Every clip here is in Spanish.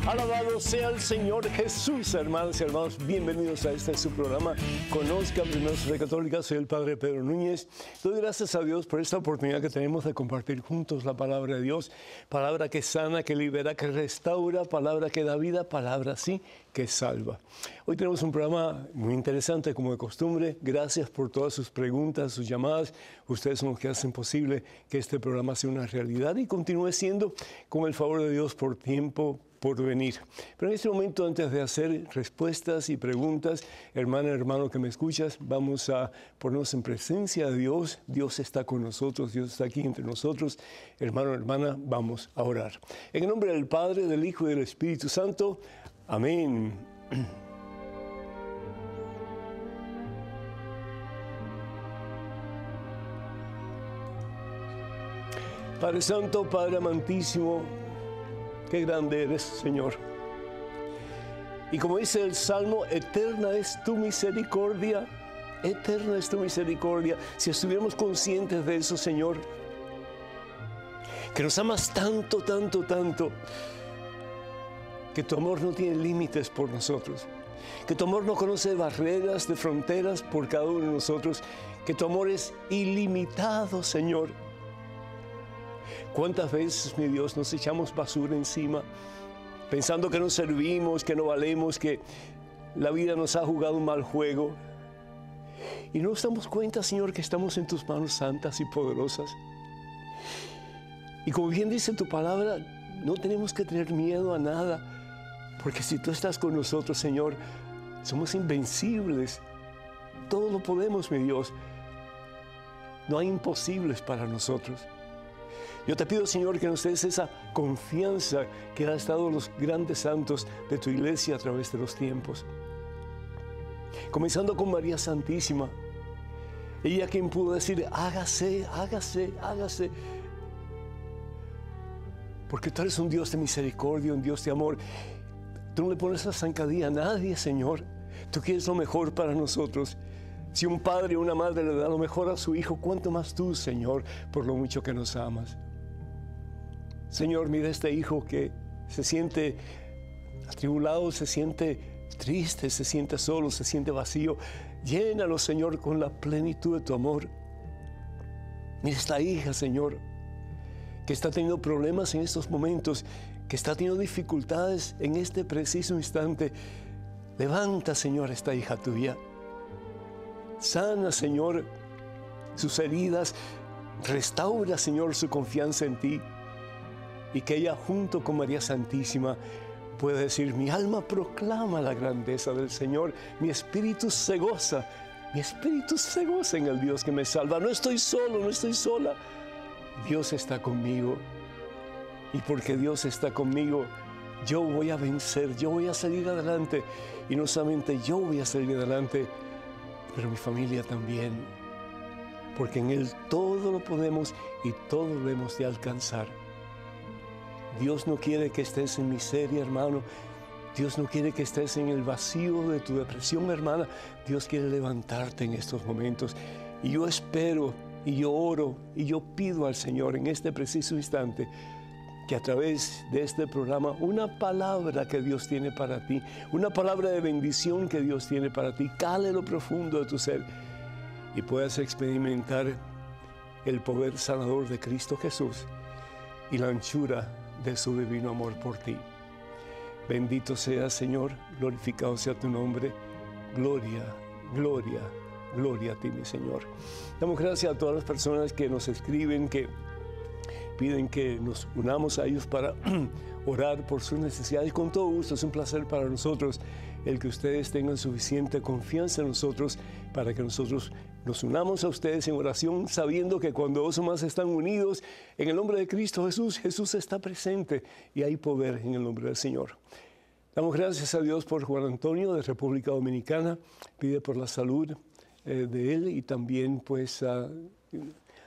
Alabado sea el Señor Jesús, hermanos y hermanos. Bienvenidos a este su programa. Conozcan primero su fe católica. Soy el Padre Pedro Núñez. Doy gracias a Dios por esta oportunidad que tenemos de compartir juntos la palabra de Dios. Palabra que sana, que libera, que restaura, palabra que da vida, palabra sí que salva. Hoy tenemos un programa muy interesante, como de costumbre. Gracias por todas sus preguntas, sus llamadas. Ustedes son los que hacen posible que este programa sea una realidad y continúe siendo, con el favor de Dios, por tiempo por venir. Pero en este momento, antes de hacer respuestas y preguntas, hermana, hermano que me escuchas, vamos a ponernos en presencia de Dios. Dios está con nosotros, Dios está aquí entre nosotros. Hermano, hermana, vamos a orar. En el nombre del Padre, del Hijo y del Espíritu Santo. Amén. Padre Santo, Padre amantísimo, qué grande eres, Señor. Y como dice el Salmo, eterna es tu misericordia, eterna es tu misericordia. Si estuviéramos conscientes de eso, Señor, que nos amas tanto, tanto, tanto, que tu amor no tiene límites por nosotros, que tu amor no conoce barreras de fronteras por cada uno de nosotros, que tu amor es ilimitado, Señor. ¿Cuántas veces, mi Dios, nos echamos basura encima, pensando que no servimos, que no valemos, que la vida nos ha jugado un mal juego? Y no nos damos cuenta, Señor, que estamos en tus manos santas y poderosas. Y como bien dice tu palabra, no tenemos que tener miedo a nada, porque si tú estás con nosotros, Señor, somos invencibles. Todo lo podemos, mi Dios. No hay imposibles para nosotros. Yo te pido, Señor, que nos des esa confianza que has dado los grandes santos de tu iglesia a través de los tiempos. Comenzando con María Santísima. Ella quien pudo decir, hágase, hágase, hágase. Porque tú eres un Dios de misericordia, un Dios de amor. Tú no le pones la zancadilla a nadie, Señor. Tú quieres lo mejor para nosotros. Si un padre o una madre le da lo mejor a su hijo, ¿cuánto más tú, Señor, por lo mucho que nos amas? Señor, mira a este hijo que se siente atribulado, se siente triste, se siente solo, se siente vacío. Llénalo, Señor, con la plenitud de tu amor. Mira esta hija, Señor, que está teniendo problemas en estos momentos, que está teniendo dificultades en este preciso instante. Levanta, Señor, a esta hija tuya. Sana, Señor, sus heridas. Restaura, Señor, su confianza en ti. Y que ella, junto con María Santísima, pueda decir, mi alma proclama la grandeza del Señor. Mi espíritu se goza en el Dios que me salva. No estoy solo, no estoy sola. Dios está conmigo. Y porque Dios está conmigo, yo voy a vencer, yo voy a salir adelante. Y no solamente yo voy a salir adelante, pero mi familia también. Porque en Él todo lo podemos y todo lo hemos de alcanzar. Dios no quiere que estés en miseria, hermano. Dios no quiere que estés en el vacío de tu depresión, hermana. Dios quiere levantarte en estos momentos. Y yo espero, y yo oro, y yo pido al Señor en este preciso instante que a través de este programa, una palabra que Dios tiene para ti, una palabra de bendición que Dios tiene para ti, cale lo profundo de tu ser y puedas experimentar el poder sanador de Cristo Jesús y la anchura de su divino amor por ti. Bendito sea, Señor, glorificado sea tu nombre. Gloria, gloria, gloria a ti, mi Señor. Damos gracias a todas las personas que nos escriben, que piden que nos unamos a ellos para orar por sus necesidades. Con todo gusto, es un placer para nosotros el que ustedes tengan suficiente confianza en nosotros para que nosotros nos unamos a ustedes en oración, sabiendo que cuando dos o más están unidos en el nombre de Cristo Jesús, Jesús está presente y hay poder en el nombre del Señor. Damos gracias a Dios por Juan Antonio de República Dominicana, pide por la salud de él y también pues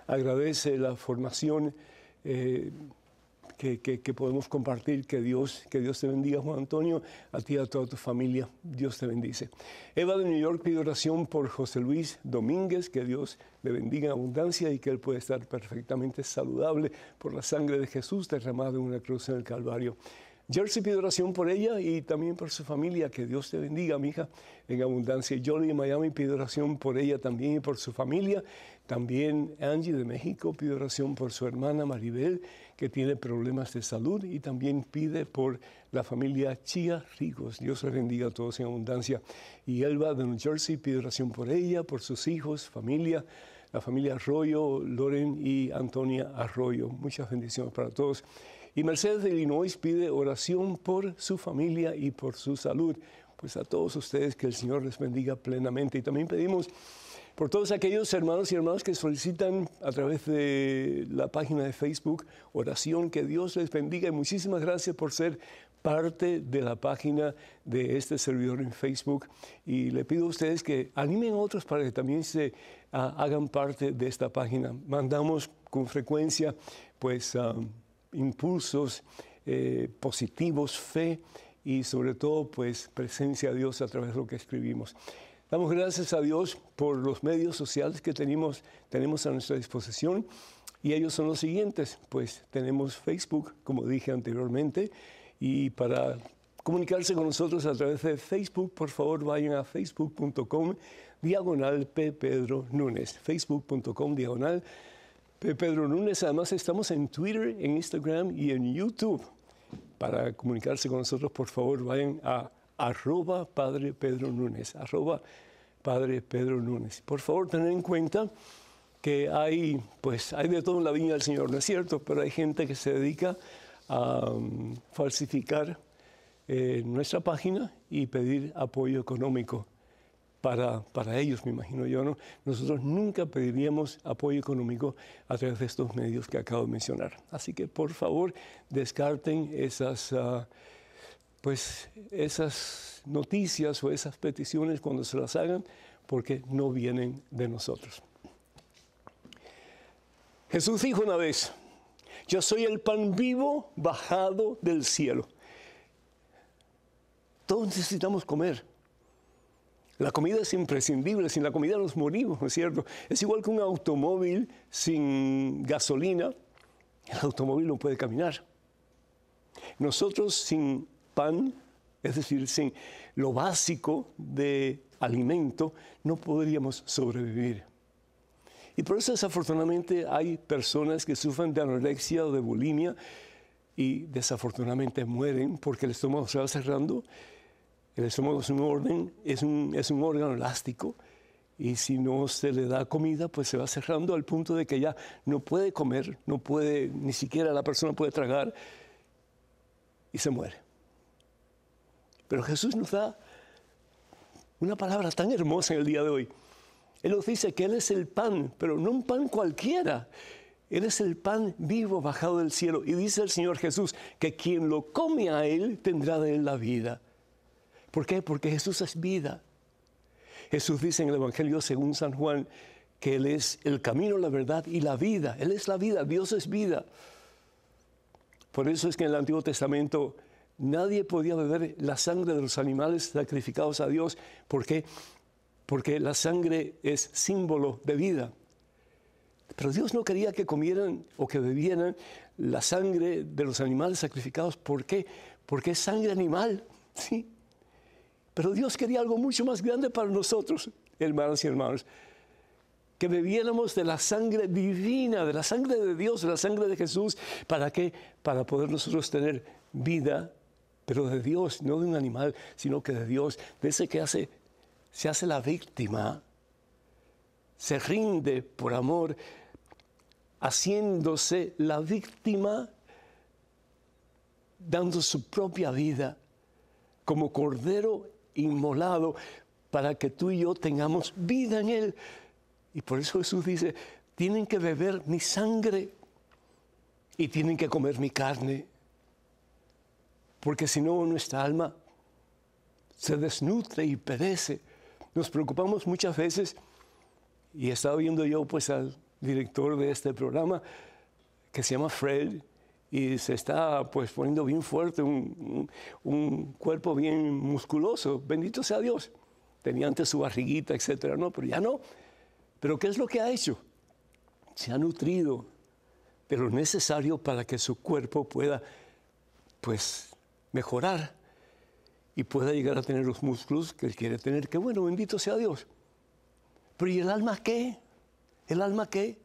agradece la formación que podemos compartir. Que Dios te bendiga, Juan Antonio, a ti y a toda tu familia. Dios te bendice. Eva de New York pide oración por José Luis Domínguez, que Dios le bendiga en abundancia y que él pueda estar perfectamente saludable por la sangre de Jesús derramada en una cruz en el Calvario. Jersey pide oración por ella y también por su familia. Que Dios te bendiga, mi hija, en abundancia. Jolie de Miami pide oración por ella también y por su familia. También Angie de México pide oración por su hermana Maribel, que tiene problemas de salud, y también pide por la familia Chía Ricos. Dios les bendiga a todos en abundancia. Y Elba de New Jersey pide oración por ella, por sus hijos, familia, la familia Arroyo, Loren y Antonia Arroyo. Muchas bendiciones para todos. Y Mercedes de Illinois pide oración por su familia y por su salud. Pues a todos ustedes que el Señor les bendiga plenamente. Y también pedimos por todos aquellos hermanos y hermanas que solicitan a través de la página de Facebook oración. Que Dios les bendiga y muchísimas gracias por ser parte de la página de este servidor en Facebook. Y le pido a ustedes que animen a otros para que también se hagan parte de esta página. Mandamos con frecuencia pues impulsos positivos, fe y sobre todo pues presencia de Dios a través de lo que escribimos. Damos gracias a Dios por los medios sociales que tenemos a nuestra disposición, y ellos son los siguientes. Pues tenemos Facebook, como dije anteriormente, y para comunicarse con nosotros a través de Facebook, por favor vayan a facebook.com/P. Pedro Núñez, facebook.com/P. Pedro Núñez. Además estamos en Twitter, en Instagram y en YouTube. Para comunicarse con nosotros, por favor, vayan a @Padre Pedro Núñez, @Padre Pedro Núñez. Por favor, tened en cuenta que hay de todo en la viña del Señor, ¿no es cierto? Pero hay gente que se dedica a falsificar nuestra página y pedir apoyo económico para ellos, me imagino yo, ¿no? Nosotros nunca pediríamos apoyo económico a través de estos medios que acabo de mencionar. Así que, por favor, descarten esas noticias o esas peticiones cuando se las hagan, porque no vienen de nosotros. Jesús dijo una vez: yo soy el pan vivo bajado del cielo. Todos necesitamos comer. La comida es imprescindible, sin la comida nos morimos, ¿no es cierto? Es igual que un automóvil sin gasolina, el automóvil no puede caminar. Nosotros sin pan, es decir, sin lo básico de alimento, no podríamos sobrevivir. Y por eso, desafortunadamente, hay personas que sufren de anorexia o de bulimia y desafortunadamente mueren porque el estómago se va cerrando. El estómago es un órgano elástico, y si no se le da comida, pues se va cerrando al punto de que ya no puede comer, ni siquiera la persona puede tragar y se muere. Pero Jesús nos da una palabra tan hermosa en el día de hoy. Él nos dice que Él es el pan, pero no un pan cualquiera. Él es el pan vivo bajado del cielo. Y dice el Señor Jesús que quien lo come a Él tendrá de Él la vida. ¿Por qué? Porque Jesús es vida. Jesús dice en el Evangelio según San Juan que Él es el camino, la verdad y la vida. Él es la vida, Dios es vida. Por eso es que en el Antiguo Testamento nadie podía beber la sangre de los animales sacrificados a Dios. ¿Por qué? Porque la sangre es símbolo de vida. Pero Dios no quería que comieran o que bebieran la sangre de los animales sacrificados. ¿Por qué? Porque es sangre animal, ¿sí? Pero Dios quería algo mucho más grande para nosotros, hermanos y hermanos. Que bebiéramos de la sangre divina, de la sangre de Dios, de la sangre de Jesús. ¿Para qué? Para poder nosotros tener vida, pero de Dios, no de un animal, sino que de Dios. De ese que se hace la víctima, se rinde por amor, haciéndose la víctima, dando su propia vida como cordero inmolado para que tú y yo tengamos vida en Él. Y por eso Jesús dice: tienen que beber mi sangre y tienen que comer mi carne, porque si no, nuestra alma se desnutre y perece. Nos preocupamos muchas veces Y estaba viendo yo pues al director de este programa, que se llama Fred, y se está pues poniendo bien fuerte, un cuerpo bien musculoso, bendito sea Dios. Tenía antes su barriguita, etcétera, no, pero ya no. Pero ¿qué es lo que ha hecho? Se ha nutrido de lo necesario para que su cuerpo pueda pues mejorar y pueda llegar a tener los músculos que él quiere tener. Qué bueno, bendito sea Dios. Pero ¿y el alma qué? ¿El alma qué?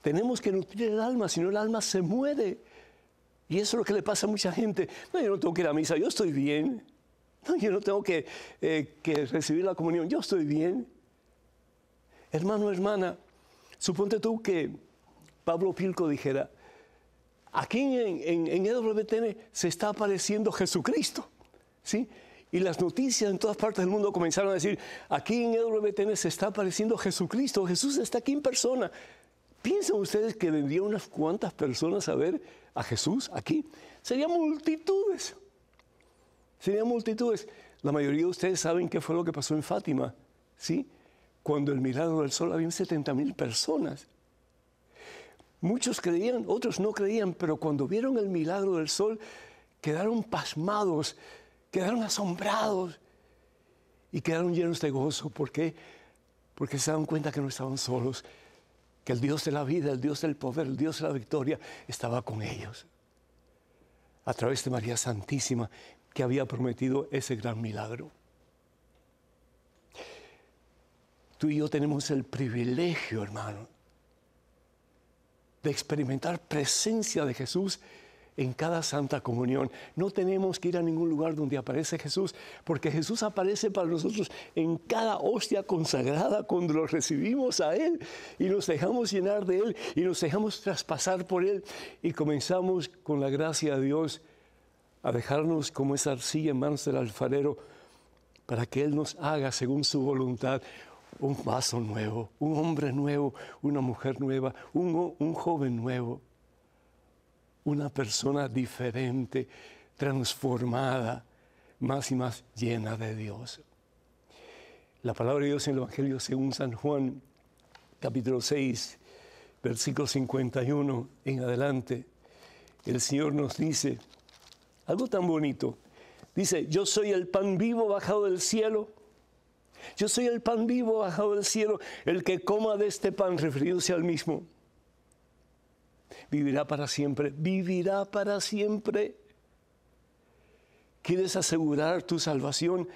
Tenemos que nutrir el alma, si no el alma se muere. Y eso es lo que le pasa a mucha gente. No, yo no tengo que ir a misa, yo estoy bien. No, yo no tengo que recibir la comunión, yo estoy bien. Hermano, hermana, suponte tú que Pablo Pilco dijera, aquí en EWTN se está apareciendo Jesucristo, ¿sí? Y las noticias en todas partes del mundo comenzaron a decir, aquí en EWTN se está apareciendo Jesucristo, Jesús está aquí en persona. ¿Piensan ustedes que vendrían unas cuantas personas a ver a Jesús aquí? Serían multitudes. Serían multitudes. La mayoría de ustedes saben qué fue lo que pasó en Fátima, ¿sí? Cuando el milagro del sol había 70,000 personas. Muchos creían, otros no creían, pero cuando vieron el milagro del sol, quedaron pasmados, quedaron asombrados y quedaron llenos de gozo. ¿Por qué? Porque se daban cuenta que no estaban solos, que el Dios de la vida, el Dios del poder, el Dios de la victoria estaba con ellos. A través de María Santísima, que había prometido ese gran milagro. Tú y yo tenemos el privilegio, hermano, de experimentar presencia de Jesús en cada Santa Comunión. No tenemos que ir a ningún lugar donde aparece Jesús, porque Jesús aparece para nosotros en cada hostia consagrada cuando lo recibimos a Él y nos dejamos llenar de Él y nos dejamos traspasar por Él y comenzamos con la gracia de Dios a dejarnos como esa arcilla en manos del alfarero para que Él nos haga según su voluntad un vaso nuevo, un hombre nuevo, una mujer nueva, un joven nuevo, una persona diferente, transformada, más y más llena de Dios. La palabra de Dios en el Evangelio según San Juan, capítulo 6, versículo 51 en adelante, el Señor nos dice algo tan bonito. Dice, yo soy el pan vivo bajado del cielo. Yo soy el pan vivo bajado del cielo. El que coma de este pan, refiriéndose al mismo, vivirá para siempre. Vivirá para siempre. ¿Quieres asegurar tu salvación?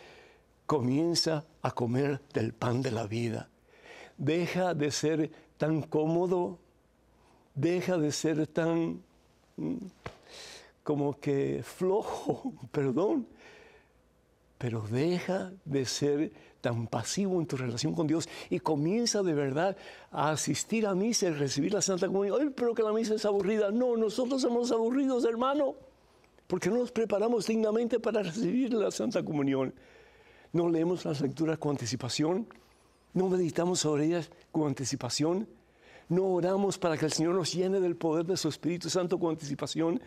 Comienza a comer del pan de la vida. Deja de ser tan cómodo. Deja de ser tan como que flojo, perdón. Pero deja de ser tan pasivo en tu relación con Dios y comienza de verdad a asistir a misa y recibir la Santa Comunión. Ay, pero que la misa es aburrida. No, nosotros somos aburridos, hermano, porque no nos preparamos dignamente para recibir la Santa Comunión. No leemos las lecturas con anticipación, no meditamos sobre ellas con anticipación, no oramos para que el Señor nos llene del poder de su Espíritu Santo con anticipación.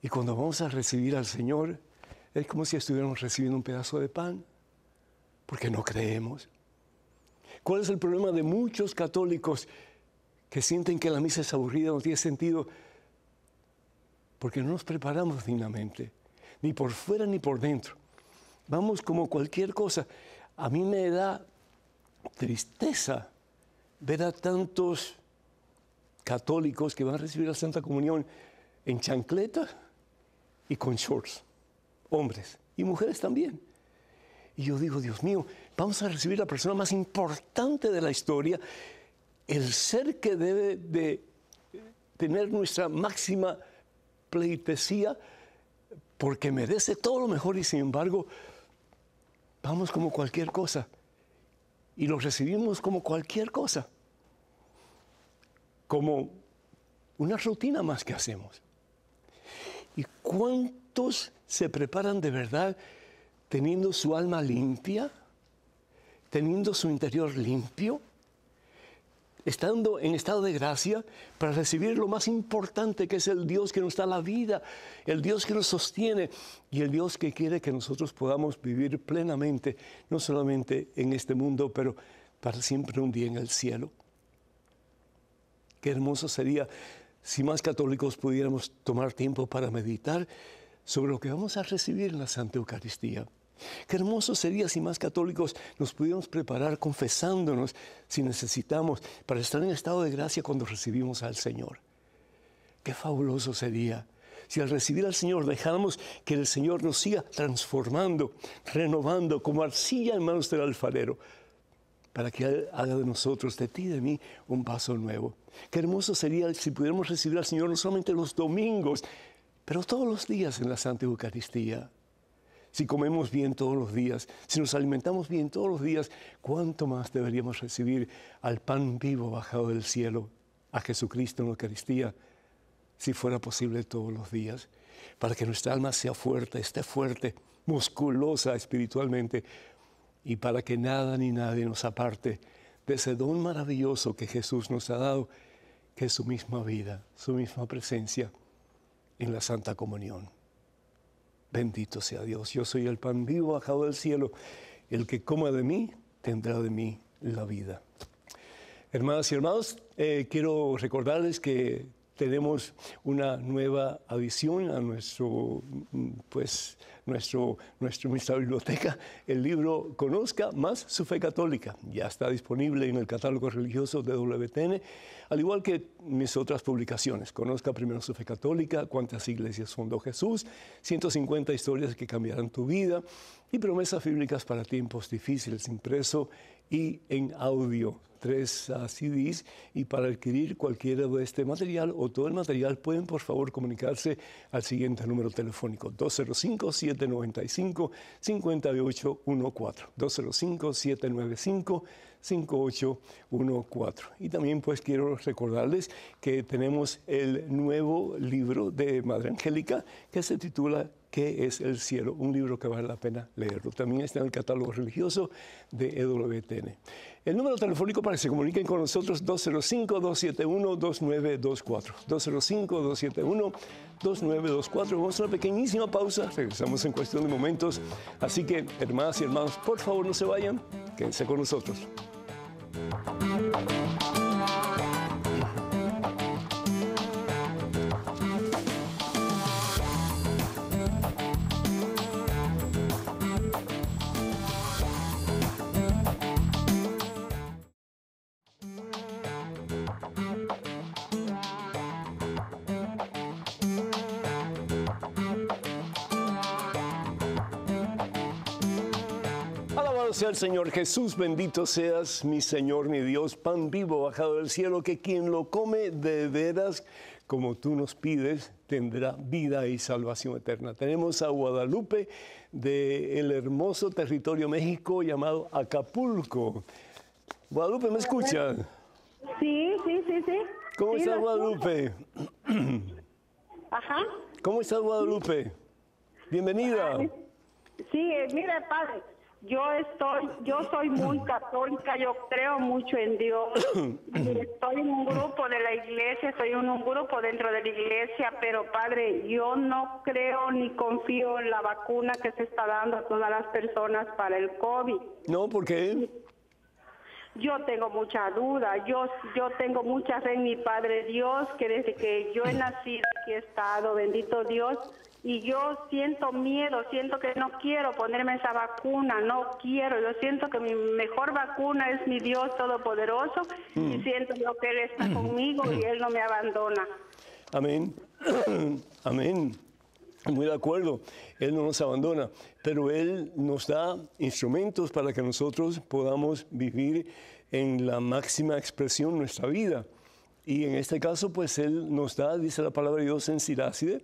Y cuando vamos a recibir al Señor, es como si estuviéramos recibiendo un pedazo de pan, porque no creemos. ¿Cuál es el problema de muchos católicos que sienten que la misa es aburrida, no tiene sentido? Porque no nos preparamos dignamente, ni por fuera ni por dentro. Vamos como cualquier cosa. A mí me da tristeza ver a tantos católicos que van a recibir la Santa Comunión en chancleta y con shorts. Hombres y mujeres también. Y yo digo, Dios mío, vamos a recibir a la persona más importante de la historia, el ser que debe de tener nuestra máxima pleitesía, porque merece todo lo mejor y sin embargo, vamos como cualquier cosa y lo recibimos como cualquier cosa, como una rutina más que hacemos. ¿Y cuántos se preparan de verdad teniendo su alma limpia, teniendo su interior limpio, estando en estado de gracia para recibir lo más importante, que es el Dios que nos da la vida, el Dios que nos sostiene y el Dios que quiere que nosotros podamos vivir plenamente, no solamente en este mundo, pero para siempre un día en el cielo. Qué hermoso sería si más católicos pudiéramos tomar tiempo para meditar sobre lo que vamos a recibir en la Santa Eucaristía. Qué hermoso sería si más católicos nos pudiéramos preparar confesándonos si necesitamos para estar en estado de gracia cuando recibimos al Señor. Qué fabuloso sería si al recibir al Señor dejáramos que el Señor nos siga transformando, renovando como arcilla en manos del alfarero, para que Él haga de nosotros, de ti y de mí, un vaso nuevo. Qué hermoso sería si pudiéramos recibir al Señor no solamente los domingos, pero todos los días en la Santa Eucaristía. Si comemos bien todos los días, si nos alimentamos bien todos los días, ¿cuánto más deberíamos recibir al pan vivo bajado del cielo, a Jesucristo en la Eucaristía, si fuera posible todos los días, para que nuestra alma sea fuerte, esté fuerte, musculosa espiritualmente, y para que nada ni nadie nos aparte de ese don maravilloso que Jesús nos ha dado, que es su misma vida, su misma presencia en la Santa Comunión. Bendito sea Dios. Yo soy el pan vivo bajado del cielo. El que coma de mí, tendrá de mí la vida. Hermanas y hermanos, quiero recordarles que tenemos una nueva adición a nuestra biblioteca, el libro Conozca más su fe católica. Ya está disponible en el catálogo religioso de WTN, al igual que mis otras publicaciones. Conozca primero su fe católica, cuántas iglesias fundó Jesús, 150 historias que cambiarán tu vida y promesas bíblicas para tiempos difíciles, impreso y en audio. 3 CDs, y para adquirir cualquiera de este material o todo el material pueden por favor comunicarse al siguiente número telefónico 205-795-5814 205-795-5814. Y también pues quiero recordarles que tenemos el nuevo libro de Madre Angélica que se titula ¿Qué es el cielo? Un libro que vale la pena leerlo. También está en el catálogo religioso de EWTN. El número telefónico para que se comuniquen con nosotros, 205-271-2924. 205-271-2924. Vamos a una pequeñísima pausa. Regresamos en cuestión de momentos. Así que, hermanas y hermanos, por favor no se vayan. Quédense con nosotros. Sea el Señor Jesús, bendito seas, mi Señor, mi Dios, pan vivo bajado del cielo, que quien lo come de veras, como tú nos pides, tendrá vida y salvación eterna. Tenemos a Guadalupe del hermoso territorio México llamado Acapulco. Guadalupe, ¿me escucha? Sí. ¿Cómo estás, Guadalupe? Ajá. ¿Cómo estás, Guadalupe? Bienvenida. Sí, mire, padre. Yo soy muy católica, yo creo mucho en Dios. Estoy en un grupo de la iglesia, estoy en un grupo dentro de la iglesia, pero padre, yo no creo ni confío en la vacuna que se está dando a todas las personas para el COVID. No, ¿por qué? Yo tengo mucha duda, yo tengo mucha fe en mi Padre Dios, que desde que yo he nacido aquí he estado, bendito Dios, y yo siento miedo, siento que no quiero ponerme esa vacuna, no quiero, yo siento que mi mejor vacuna es mi Dios Todopoderoso, y siento yo que Él está conmigo y Él no me abandona. Amén, amén. Muy de acuerdo, Él no nos abandona, pero Él nos da instrumentos para que nosotros podamos vivir en la máxima expresión de nuestra vida. Y en este caso, pues Él nos da, dice la palabra de Dios en Siracide,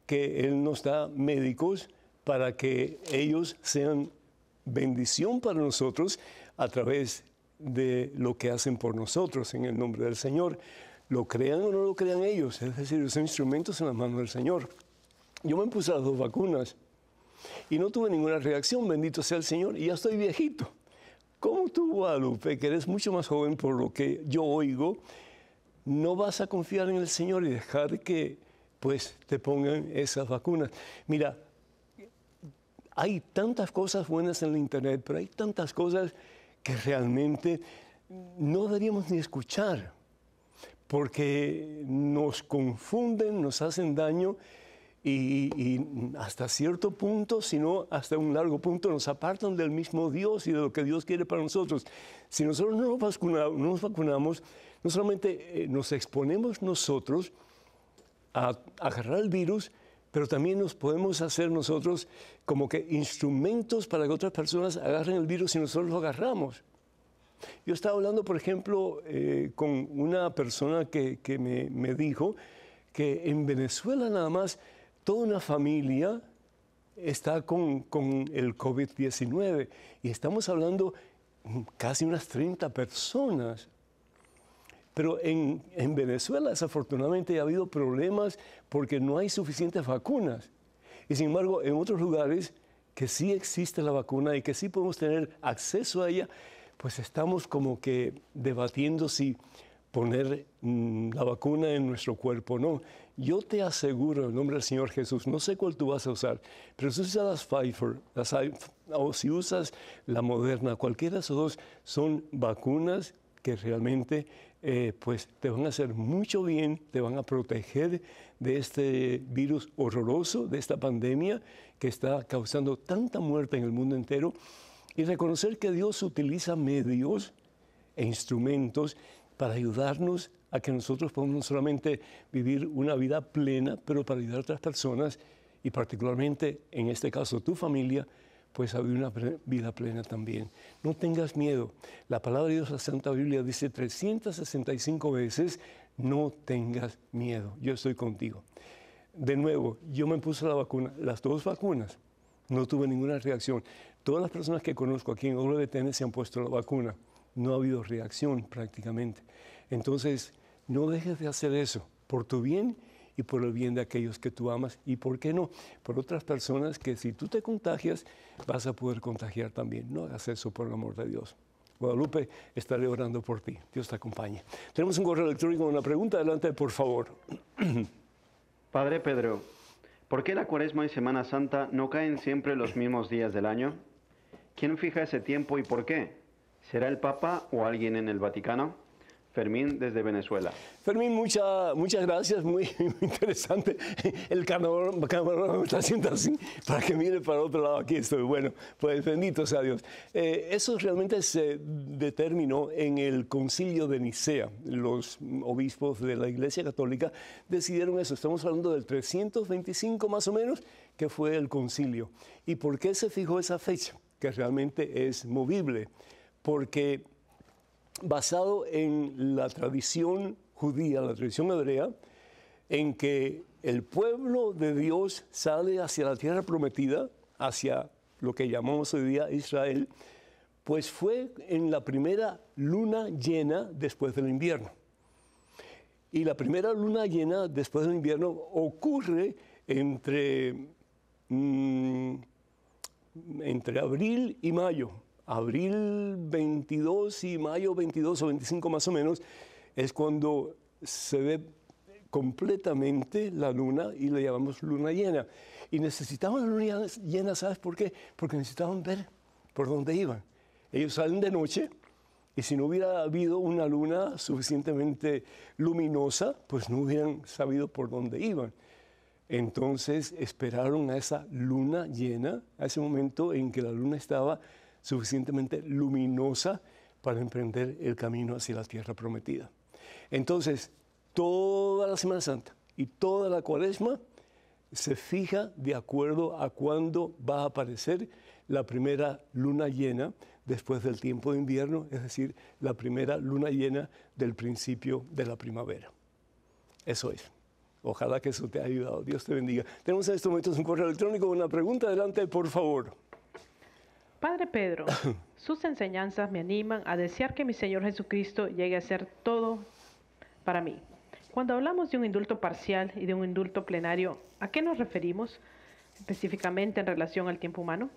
que Él nos da médicos para que ellos sean bendición para nosotros a través de lo que hacen por nosotros en el nombre del Señor. Lo crean o no lo crean ellos, es decir, son instrumentos en las manos del Señor. Yo me puse las 2 vacunas y no tuve ninguna reacción, bendito sea el Señor, y ya estoy viejito. ¿Cómo tú, Guadalupe, que eres mucho más joven por lo que yo oigo, no vas a confiar en el Señor y dejar que pues te pongan esas vacunas? Mira, hay tantas cosas buenas en el internet, pero hay tantas cosas que realmente no deberíamos ni escuchar, porque nos confunden, nos hacen daño y hasta cierto punto, si no hasta un largo punto, nos apartan del mismo Dios y de lo que Dios quiere para nosotros. Si nosotros no nos vacunamos, no solamente nos exponemos nosotros a agarrar el virus, pero también nos podemos hacer nosotros como que instrumentos para que otras personas agarren el virus y nosotros lo agarramos. Yo estaba hablando, por ejemplo, con una persona que me dijo que en Venezuela nada más toda una familia está con el COVID-19 y estamos hablando casi unas 30 personas. Pero en Venezuela desafortunadamente ha habido problemas porque no hay suficientes vacunas. Y sin embargo, en otros lugares que sí existe la vacuna y que sí podemos tener acceso a ella, pues estamos como que debatiendo si poner la vacuna en nuestro cuerpo o no. Yo te aseguro, en nombre del Señor Jesús, no sé cuál tú vas a usar, pero si usas las Pfizer o si usas la Moderna, cualquiera de esos dos son vacunas que realmente pues te van a hacer mucho bien, te van a proteger de este virus horroroso, de esta pandemia que está causando tanta muerte en el mundo entero, y reconocer que Dios utiliza medios e instrumentos para ayudarnos a que nosotros podamos no solamente vivir una vida plena, pero para ayudar a otras personas y particularmente, en este caso, tu familia, pues a vivir una vida plena también. No tengas miedo. La palabra de Dios, la Santa Biblia, dice 365 veces, no tengas miedo, yo estoy contigo. De nuevo, yo me puse la vacuna, las dos vacunas, no tuve ninguna reacción. Todas las personas que conozco aquí en WTN se han puesto la vacuna. No ha habido reacción prácticamente. Entonces, no dejes de hacer eso por tu bien y por el bien de aquellos que tú amas. Y, ¿por qué no? Por otras personas que si tú te contagias, vas a poder contagiar también. No hagas eso por el amor de Dios. Guadalupe, estaré orando por ti. Dios te acompañe. Tenemos un correo electrónico con una pregunta. Adelante, por favor. Padre Pedro, ¿por qué la Cuaresma y Semana Santa no caen siempre los mismos días del año? ¿Quién fija ese tiempo y por qué? ¿Será el Papa o alguien en el Vaticano? Fermín, desde Venezuela. Fermín, muchas gracias, muy interesante. El camarógrafo me está haciendo así para que mire para otro lado. Aquí estoy. Bueno, pues bendito sea Dios. Eso realmente se determinó en el Concilio de Nicea. Los obispos de la Iglesia Católica decidieron eso. Estamos hablando del 325 más o menos, que fue el concilio. ¿Y por qué se fijó esa fecha? Que realmente es movible. Porque basado en la tradición judía, la tradición hebrea, en que el pueblo de Dios sale hacia la tierra prometida, hacia lo que llamamos hoy día Israel, pues fue en la primera luna llena después del invierno. Y la primera luna llena después del invierno ocurre entre abril y mayo. Abril 22 y mayo 22 o 25 más o menos, es cuando se ve completamente la luna y le llamamos luna llena. Y necesitaban la luna llena, ¿sabes por qué? Porque necesitaban ver por dónde iban. Ellos salen de noche y si no hubiera habido una luna suficientemente luminosa, pues no hubieran sabido por dónde iban. Entonces esperaron a esa luna llena, a ese momento en que la luna estaba suficientemente luminosa para emprender el camino hacia la tierra prometida. Entonces, toda la Semana Santa y toda la Cuaresma se fija de acuerdo a cuándo va a aparecer la primera luna llena después del tiempo de invierno, es decir, la primera luna llena del principio de la primavera. Eso es. Ojalá que eso te haya ayudado. Dios te bendiga. Tenemos en estos momentos un correo electrónico con una pregunta. Adelante, por favor. Padre Pedro, sus enseñanzas me animan a desear que mi Señor Jesucristo llegue a ser todo para mí. Cuando hablamos de un indulto parcial y de un indulto plenario, ¿a qué nos referimos específicamente en relación al tiempo humano?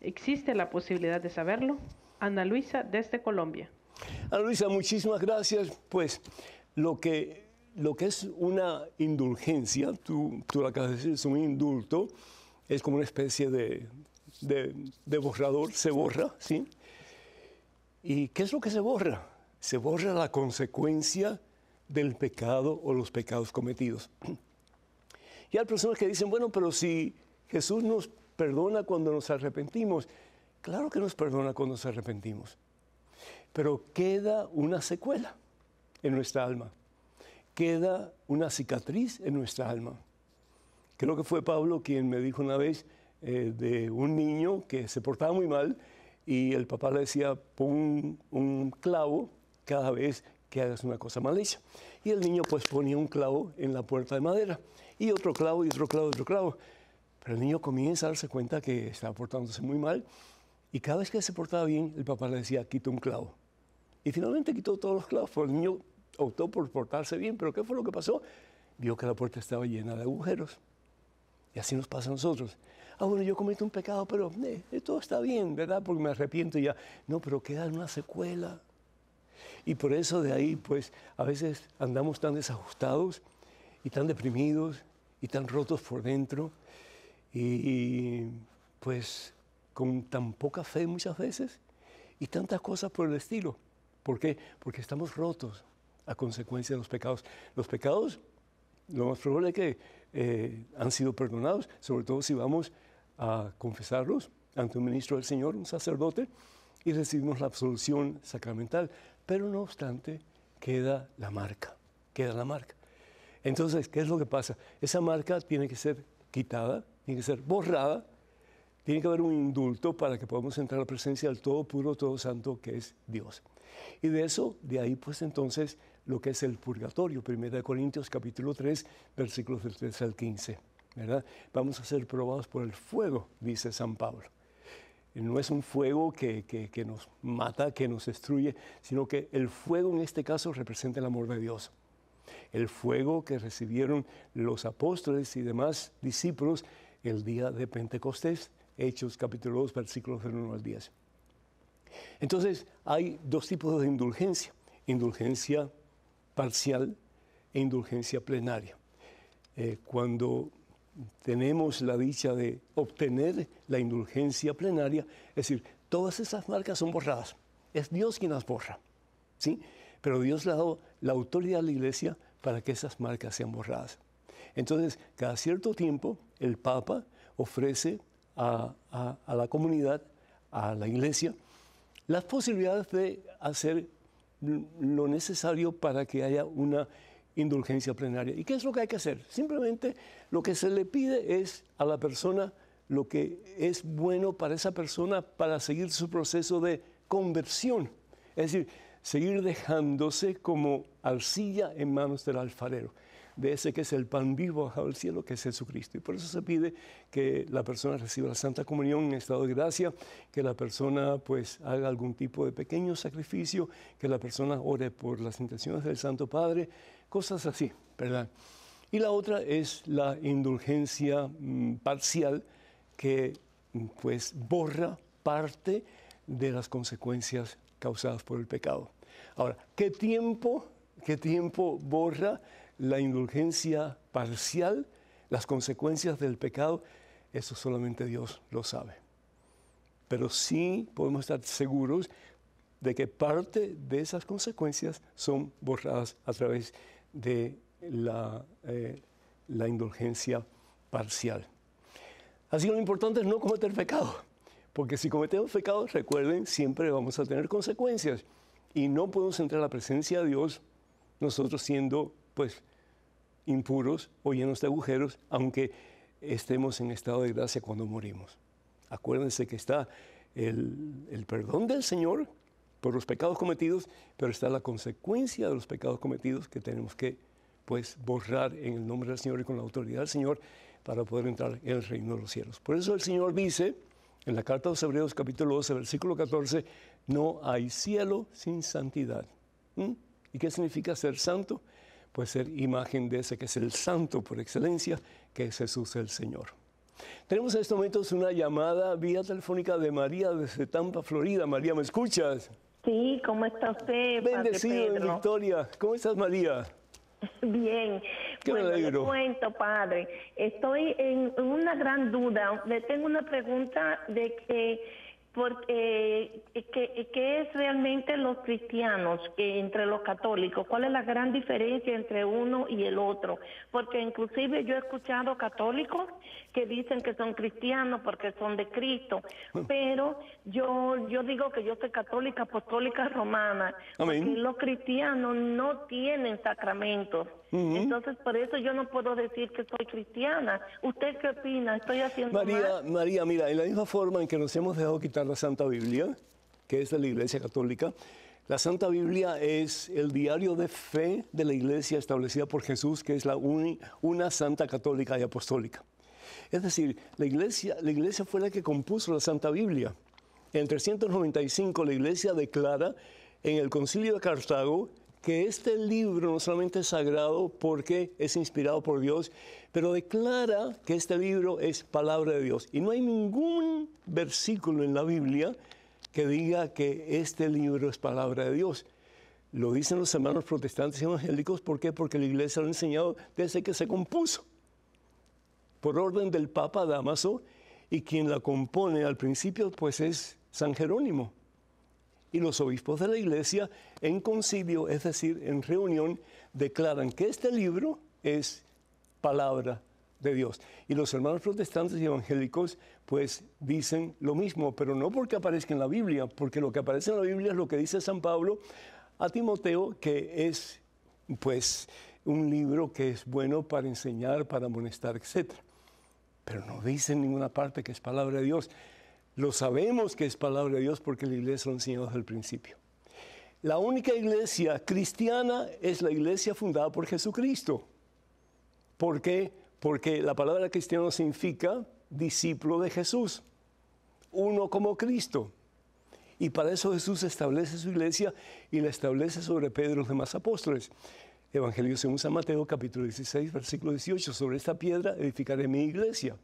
¿Existe la posibilidad de saberlo? Ana Luisa, desde Colombia. Ana Luisa, muchísimas gracias. Pues lo que es una indulgencia, tú lo acabas de decir, es un indulto, es como una especie de borrador, se borra, ¿sí? ¿Y qué es lo que se borra? se borra la consecuencia del pecado o los pecados cometidos. Y hay personas que dicen, bueno, pero si Jesús nos perdona cuando nos arrepentimos, claro que nos perdona cuando nos arrepentimos, pero queda una secuela en nuestra alma, queda una cicatriz en nuestra alma. Creo que fue Pablo quien me dijo una vez de un niño que se portaba muy mal y el papá le decía, pon un clavo cada vez que hagas una cosa mal hecha. Y el niño pues ponía un clavo en la puerta de madera y otro clavo y otro clavo y otro clavo. Pero el niño comienza a darse cuenta que estaba portándose muy mal y cada vez que se portaba bien el papá le decía, quita un clavo. Y finalmente quitó todos los clavos, porque el niño optó por portarse bien. ¿Pero qué fue lo que pasó? Vio que la puerta estaba llena de agujeros. Y así nos pasa a nosotros. Bueno, yo cometo un pecado, pero todo está bien, ¿verdad? Porque me arrepiento y ya. No, pero queda una secuela. Y por eso de ahí, pues, a veces andamos tan desajustados y tan deprimidos y tan rotos por dentro y pues, con tan poca fe muchas veces y tantas cosas por el estilo. ¿Por qué? Porque estamos rotos a consecuencia de los pecados. Los pecados, lo más probable es que han sido perdonados, sobre todo si vamos a confesarlos ante un ministro del Señor, un sacerdote, y recibimos la absolución sacramental. Pero no obstante, queda la marca, queda la marca. Entonces, ¿qué es lo que pasa? Esa marca tiene que ser quitada, tiene que ser borrada, tiene que haber un indulto para que podamos entrar a la presencia del todo puro, todo santo, que es Dios. Y de ahí pues entonces lo que es el purgatorio, 1 Corintios capítulo 3, versículos del 13 al 15, ¿verdad? Vamos a ser probados por el fuego, dice San Pablo. No es un fuego que nos mata, que nos destruye, sino que el fuego en este caso representa el amor de Dios. El fuego que recibieron los apóstoles y demás discípulos el día de Pentecostés, Hechos capítulo 2, versículos del 1 al 10. Entonces, hay dos tipos de indulgencia, indulgencia parcial e indulgencia plenaria. Cuando tenemos la dicha de obtener la indulgencia plenaria, es decir, todas esas marcas son borradas, es Dios quien las borra, ¿sí? Pero Dios le ha dado la autoridad a la Iglesia para que esas marcas sean borradas. Entonces, cada cierto tiempo, el Papa ofrece a la comunidad, a la Iglesia, las posibilidades de hacer lo necesario para que haya una indulgencia plenaria. ¿Y qué es lo que hay que hacer? Simplemente lo que se le pide es a la persona lo que es bueno para esa persona para seguir su proceso de conversión. Es decir, seguir dejándose como arcilla en manos del alfarero, de ese que es el pan vivo bajado del cielo, que es Jesucristo. Y por eso se pide que la persona reciba la Santa Comunión en estado de gracia, que la persona pues haga algún tipo de pequeño sacrificio, que la persona ore por las intenciones del Santo Padre, cosas así, ¿verdad? Y la otra es la indulgencia parcial, que pues borra parte de las consecuencias causadas por el pecado. Ahora, ¿qué tiempo borra la indulgencia parcial, las consecuencias del pecado? Eso solamente Dios lo sabe. Pero sí podemos estar seguros de que parte de esas consecuencias son borradas a través de la indulgencia parcial. Así que lo importante es no cometer pecado, porque si cometemos pecado, recuerden, siempre vamos a tener consecuencias y no podemos entrar a la presencia de Dios nosotros siendo pues impuros o llenos de agujeros, aunque estemos en estado de gracia cuando morimos. Acuérdense que está el perdón del Señor por los pecados cometidos, pero está la consecuencia de los pecados cometidos que tenemos que pues borrar en el nombre del Señor y con la autoridad del Señor para poder entrar en el reino de los cielos. Por eso el Señor dice en la carta a los Hebreos capítulo 12, versículo 14, no hay cielo sin santidad. ¿Y qué significa ser santo? Pues ser imagen de ese que es el santo por excelencia, que es Jesús el Señor. Tenemos en estos momentos una llamada vía telefónica de María desde Tampa, Florida. María, ¿me escuchas? Sí, ¿cómo está usted, Bendecido Padre en Pedro? Victoria. ¿Cómo estás, María? Bien. Qué Bueno, le alegro. cuento, Padre. Estoy en una gran duda. Le tengo una pregunta de que porque ¿qué es realmente los cristianos entre los católicos? ¿Cuál es la gran diferencia entre uno y el otro? Porque inclusive yo he escuchado católicos que dicen que son cristianos porque son de Cristo, pero yo digo que yo soy católica apostólica romana, Amén. porque los cristianos no tienen sacramentos. Entonces, por eso yo no puedo decir que soy cristiana. ¿Usted qué opina? ¿Estoy haciendo mal? María, mira, en la misma forma en que nos hemos dejado quitar la Santa Biblia, que es de la Iglesia Católica, la Santa Biblia es el diario de fe de la Iglesia establecida por Jesús, que es una Santa Católica y Apostólica. Es decir, la iglesia fue la que compuso la Santa Biblia. En 395 la Iglesia declara en el Concilio de Cartago que este libro no solamente es sagrado porque es inspirado por Dios, pero declara que este libro es palabra de Dios. Y no hay ningún versículo en la Biblia que diga que este libro es palabra de Dios. Lo dicen los hermanos protestantes y evangélicos. ¿Por qué? Porque la Iglesia lo ha enseñado desde que se compuso, por orden del Papa Dámaso, y quien la compone al principio pues es San Jerónimo. Y los obispos de la Iglesia en concilio, es decir, en reunión, declaran que este libro es palabra de Dios. Y los hermanos protestantes y evangélicos pues dicen lo mismo, pero no porque aparezca en la Biblia, porque lo que aparece en la Biblia es lo que dice San Pablo a Timoteo, que es pues un libro que es bueno para enseñar, para amonestar, etc. Pero no dice en ninguna parte que es palabra de Dios. Lo sabemos que es palabra de Dios porque la Iglesia lo enseñó desde el principio. La única iglesia cristiana es la iglesia fundada por Jesucristo. ¿Por qué? Porque la palabra cristiano significa discípulo de Jesús, uno como Cristo. Y para eso Jesús establece su iglesia y la establece sobre Pedro y los demás apóstoles. Evangelio según San Mateo, capítulo 16, versículo 18. Sobre esta piedra edificaré mi iglesia.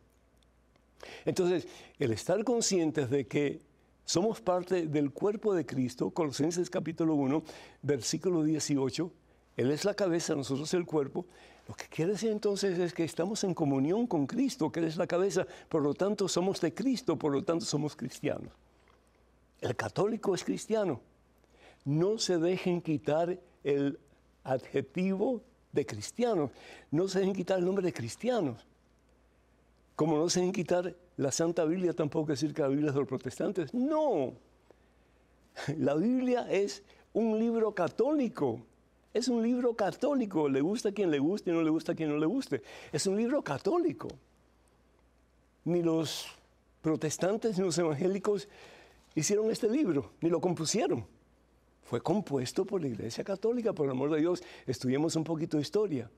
Entonces, el estar conscientes de que somos parte del cuerpo de Cristo, Colosenses capítulo 1, versículo 18, Él es la cabeza, nosotros el cuerpo. Lo que quiere decir entonces es que estamos en comunión con Cristo, que Él es la cabeza, por lo tanto somos de Cristo, por lo tanto somos cristianos. El católico es cristiano. No se dejen quitar el adjetivo de cristianos, no se dejen quitar el nombre de cristianos. Como no se deben quitar la Santa Biblia, tampoco decir que la Biblia es de los protestantes. No, la Biblia es un libro católico. Es un libro católico. Le gusta a quien le guste y no le gusta a quien no le guste. Es un libro católico. Ni los protestantes ni los evangélicos hicieron este libro, ni lo compusieron. Fue compuesto por la Iglesia Católica, por el amor de Dios. Estudiemos un poquito de historia.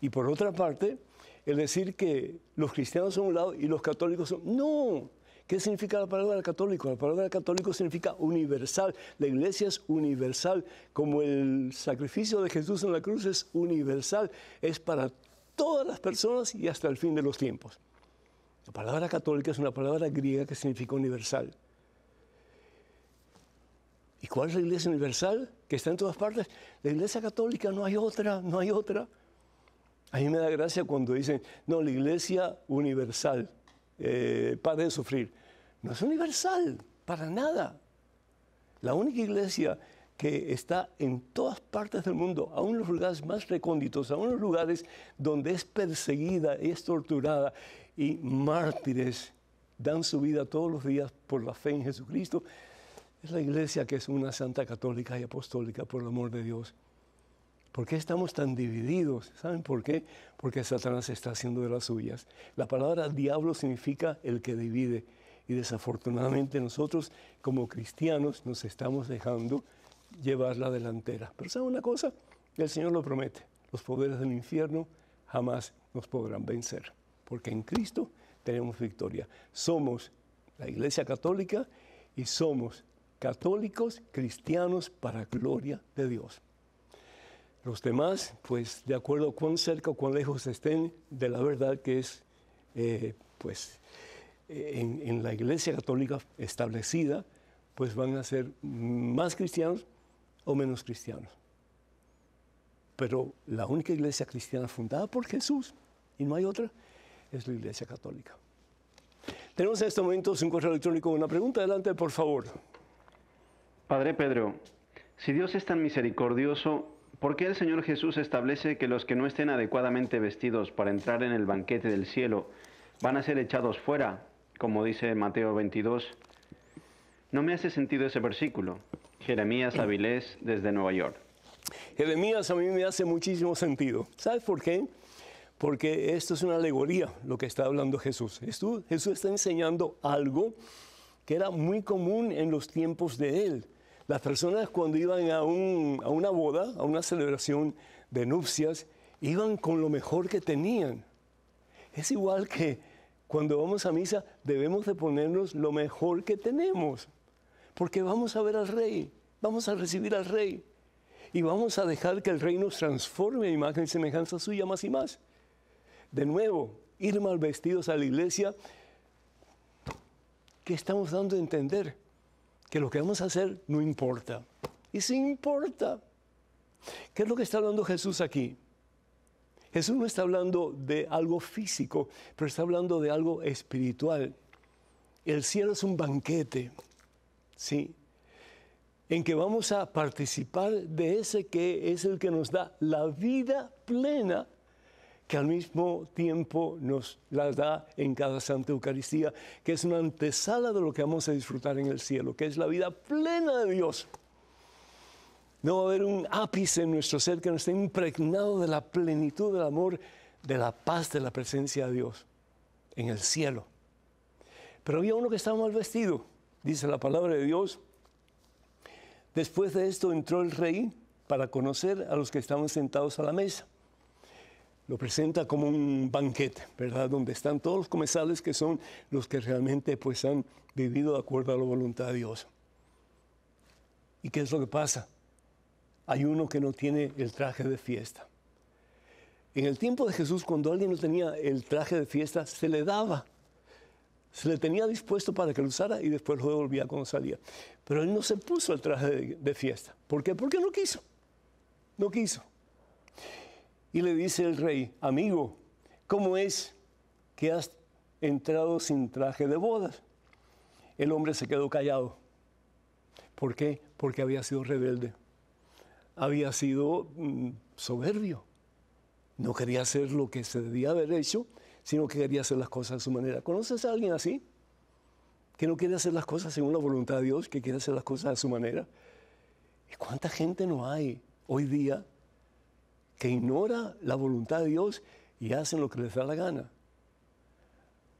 Y por otra parte, el decir que los cristianos son un lado y los católicos son... No. ¿Qué significa la palabra católico? La palabra católico significa universal. La iglesia es universal. Como el sacrificio de Jesús en la cruz es universal. Es para todas las personas y hasta el fin de los tiempos. La palabra católica es una palabra griega que significa universal. ¿Y cuál es la iglesia universal? Que está en todas partes. La iglesia católica, no hay otra, no hay otra. A mí me da gracia cuando dicen, no, la iglesia universal, pare de sufrir. No es universal, para nada. La única iglesia que está en todas partes del mundo, aún en los lugares más recónditos, aún en los lugares donde es perseguida, es torturada y mártires dan su vida todos los días por la fe en Jesucristo, es la iglesia que es una santa católica y apostólica por el amor de Dios. ¿Por qué estamos tan divididos? ¿Saben por qué? Porque Satanás está haciendo de las suyas. La palabra diablo significa el que divide. Y desafortunadamente nosotros como cristianos nos estamos dejando llevar la delantera. Pero ¿saben una cosa? El Señor lo promete. Los poderes del infierno jamás nos podrán vencer. Porque en Cristo tenemos victoria. Somos la Iglesia Católica y somos católicos cristianos para gloria de Dios. Los demás, pues, de acuerdo a cuán cerca o cuán lejos estén de la verdad que es, en la Iglesia Católica establecida, pues van a ser más cristianos o menos cristianos. Pero la única iglesia cristiana fundada por Jesús, y no hay otra, es la Iglesia Católica. Tenemos en estos momentos un correo electrónico con una pregunta. Adelante, por favor. Padre Pedro, si Dios es tan misericordioso, ¿por qué el Señor Jesús establece que los que no estén adecuadamente vestidos para entrar en el banquete del cielo van a ser echados fuera, como dice Mateo 22? No me hace sentido ese versículo. Jeremías Avilés, desde Nueva York. Jeremías a mí me hace muchísimo sentido. ¿Sabes por qué? Porque esto es una alegoría, lo que está hablando Jesús. Jesús está enseñando algo que era muy común en los tiempos de él. Las personas cuando iban a una boda, a una celebración de nupcias, iban con lo mejor que tenían. Es igual que cuando vamos a misa, debemos de ponernos lo mejor que tenemos, porque vamos a ver al Rey, vamos a recibir al Rey, y vamos a dejar que el Rey nos transforme a imagen y semejanza suya más y más. De nuevo, ir mal vestidos a la iglesia, ¿qué estamos dando a entender? Que lo que vamos a hacer no importa. Y sí importa. ¿Qué es lo que está hablando Jesús aquí? Jesús no está hablando de algo físico, pero está hablando de algo espiritual. El cielo es un banquete, ¿sí? En que vamos a participar de ese que es el que nos da la vida plena, que al mismo tiempo nos la da en cada Santa Eucaristía, que es una antesala de lo que vamos a disfrutar en el cielo, que es la vida plena de Dios. No va a haber un ápice en nuestro ser que no esté impregnado de la plenitud del amor, de la paz, de la presencia de Dios en el cielo. Pero había uno que estaba mal vestido, dice la palabra de Dios. Después de esto entró el rey para conocer a los que estaban sentados a la mesa. Lo presenta como un banquete, ¿verdad? Donde están todos los comensales que son los que realmente pues han vivido de acuerdo a la voluntad de Dios. ¿Y qué es lo que pasa? Hay uno que no tiene el traje de fiesta. En el tiempo de Jesús, cuando alguien no tenía el traje de fiesta, se le daba. Se le tenía dispuesto para que lo usara y después lo devolvía cuando salía. Pero él no se puso el traje de fiesta. ¿Por qué? Porque no quiso. No quiso. Y le dice el rey, amigo, ¿cómo es que has entrado sin traje de bodas? El hombre se quedó callado. ¿Por qué? Porque había sido rebelde. Había sido soberbio. No quería hacer lo que se debía haber hecho, sino que quería hacer las cosas a su manera. ¿Conoces a alguien así? Que no quiere hacer las cosas según la voluntad de Dios, que quiere hacer las cosas a su manera. ¿Y cuánta gente no hay hoy día que ignora la voluntad de Dios y hacen lo que les da la gana?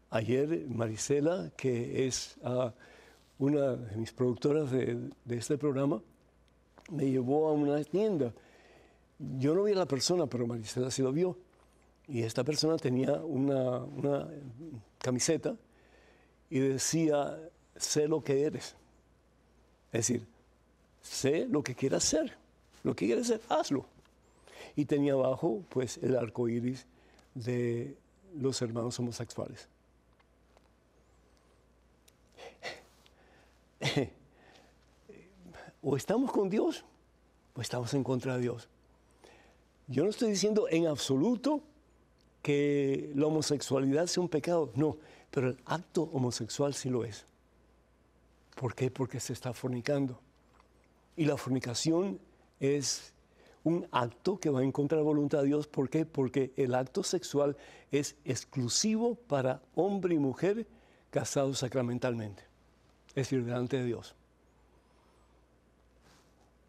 Ayer Marisela, que es una de mis productoras de este programa, me llevó a una tienda. Yo no vi a la persona, pero Marisela sí lo vio. Y esta persona tenía una camiseta y decía, sé lo que eres. Es decir, sé lo que quieras ser. Lo que quieres ser, hazlo. Y tenía abajo, pues, el arco iris de los hermanos homosexuales. O estamos con Dios, o estamos en contra de Dios. Yo no estoy diciendo en absoluto que la homosexualidad sea un pecado, no, pero el acto homosexual sí lo es. ¿Por qué? Porque se está fornicando. Y la fornicación es un acto que va en contra de la voluntad de Dios. ¿Por qué? Porque el acto sexual es exclusivo para hombre y mujer casados sacramentalmente, es decir, delante de Dios.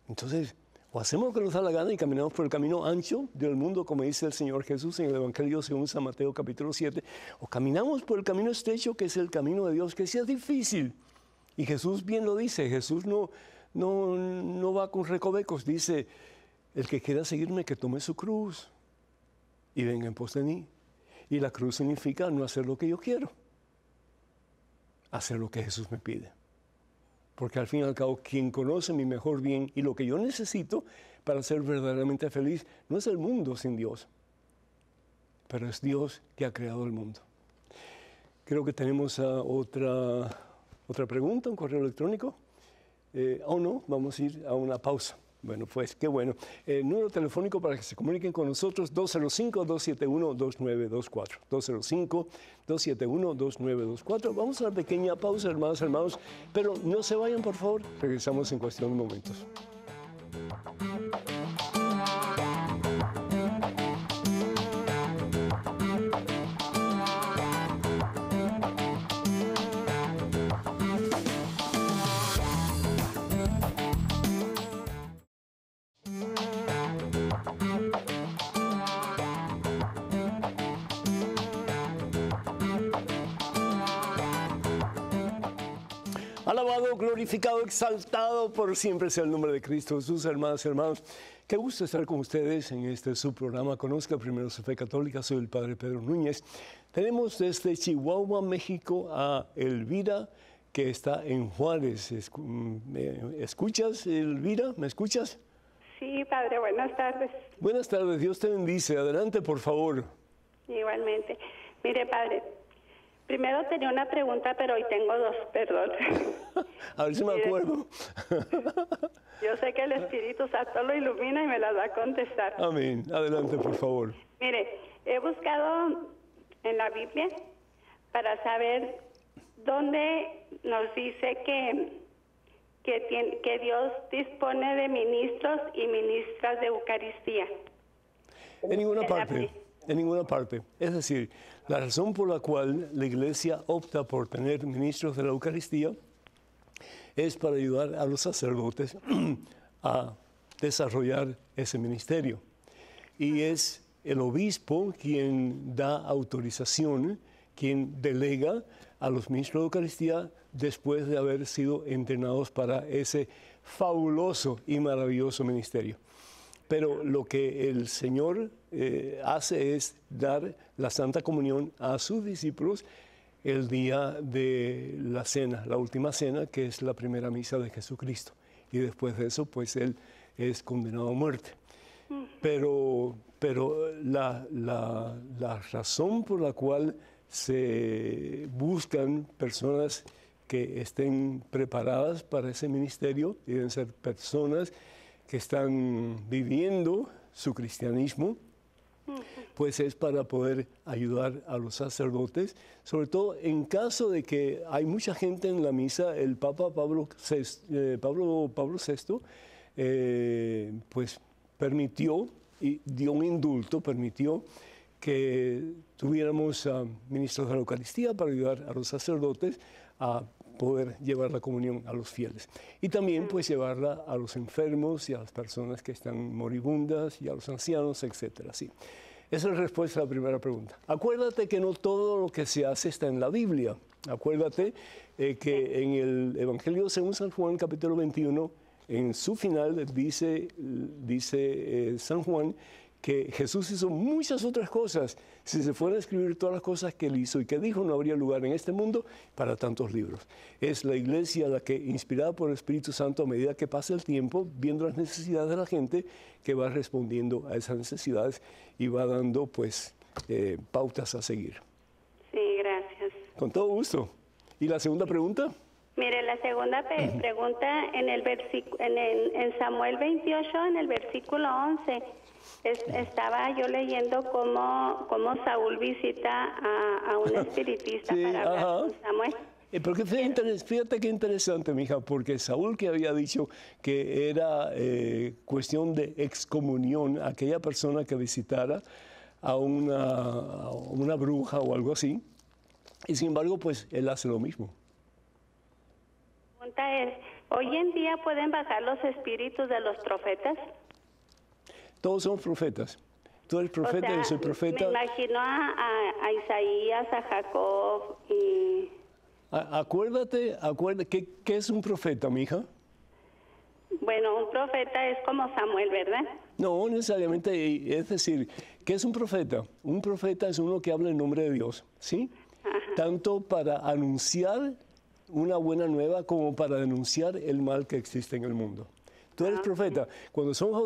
Entonces, o hacemos lo que nos da la gana y caminamos por el camino ancho del mundo, como dice el Señor Jesús en el Evangelio según San Mateo capítulo 7, o caminamos por el camino estrecho, que es el camino de Dios, que sí es difícil. Y Jesús bien lo dice, Jesús no va con recovecos, dice, el que quiera seguirme, que tome su cruz y venga en pos de mí. Y la cruz significa no hacer lo que yo quiero, hacer lo que Jesús me pide. Porque al fin y al cabo, quien conoce mi mejor bien y lo que yo necesito para ser verdaderamente feliz, no es el mundo sin Dios, pero es Dios que ha creado el mundo. Creo que tenemos otra pregunta, un correo electrónico. O no, vamos a ir a una pausa. Bueno, pues qué bueno. El número telefónico para que se comuniquen con nosotros, 205-271-2924. 205-271-2924. Vamos a una pequeña pausa, hermanos, pero no se vayan, por favor. Regresamos en cuestión de momentos. Alabado, glorificado, exaltado por siempre sea el nombre de Cristo Jesús, hermanas y hermanos. Qué gusto estar con ustedes en este subprograma Conozca Primero su Fe Católica. Soy el Padre Pedro Núñez. Tenemos desde Chihuahua, México, a Elvira, que está en Juárez. ¿Me escuchas, Elvira? ¿Me escuchas? Sí, Padre, buenas tardes. Buenas tardes, Dios te bendice. Adelante, por favor. Igualmente. Mire, Padre, primero tenía una pregunta, pero hoy tengo dos, perdón. A ver si me acuerdo. Yo sé que el Espíritu Santo lo ilumina y me las va a contestar. Amén. Adelante, por favor. Mire, he buscado en la Biblia para saber dónde nos dice que Dios dispone de ministros y ministras de Eucaristía. En ninguna parte. En ninguna parte. Es decir, la razón por la cual la Iglesia opta por tener ministros de la Eucaristía es para ayudar a los sacerdotes a desarrollar ese ministerio. Y es el obispo quien da autorización, quien delega a los ministros de Eucaristía después de haber sido entrenados para ese fabuloso y maravilloso ministerio. Pero lo que el Señor hace es dar la Santa Comunión a sus discípulos el día de la cena, la última cena, que es la primera misa de Jesucristo. Y después de eso, pues Él es condenado a muerte. Pero la razón por la cual se buscan personas que estén preparadas para ese ministerio deben ser personas que están viviendo su cristianismo, pues es para poder ayudar a los sacerdotes, sobre todo en caso de que hay mucha gente en la misa. El Papa Pablo VI, pues permitió y dio un indulto, permitió que tuviéramos ministros de la Eucaristía para ayudar a los sacerdotes a poder llevar la comunión a los fieles. Y también pues llevarla a los enfermos y a las personas que están moribundas y a los ancianos, etcétera. Sí. Esa es la respuesta a la primera pregunta. Acuérdate que no todo lo que se hace está en la Biblia. Acuérdate que en el Evangelio según San Juan, capítulo 21, en su final dice San Juan que Jesús hizo muchas otras cosas. Si se fuera a escribir todas las cosas que él hizo y que dijo, no habría lugar en este mundo para tantos libros. Es la Iglesia la que, inspirada por el Espíritu Santo, a medida que pasa el tiempo, viendo las necesidades de la gente, que va respondiendo a esas necesidades y va dando, pues, pautas a seguir. Sí, gracias. Con todo gusto. ¿Y la segunda pregunta? Mire, la segunda pregunta en Samuel 28, en el versículo 11, estaba yo leyendo cómo Saúl visita a un espiritista Sí, para hablar con Samuel. Porque fíjate qué interesante, mija, porque Saúl, que había dicho que era cuestión de excomunión aquella persona que visitara a una bruja o algo así, y sin embargo, pues él hace lo mismo. La pregunta es, ¿hoy en día pueden bajar los espíritus de los profetas? Todos somos profetas. Tú eres profeta, yo soy profeta. Me imagino a Isaías, a Jacob y... Acuérdate, ¿qué es un profeta, mija? Bueno, un profeta es como Samuel, ¿verdad? No, necesariamente, es decir, ¿qué es un profeta? Un profeta es uno que habla en nombre de Dios, ¿sí? Ajá. Tanto para anunciar una buena nueva como para denunciar el mal que existe en el mundo. Tú eres profeta. Cuando somos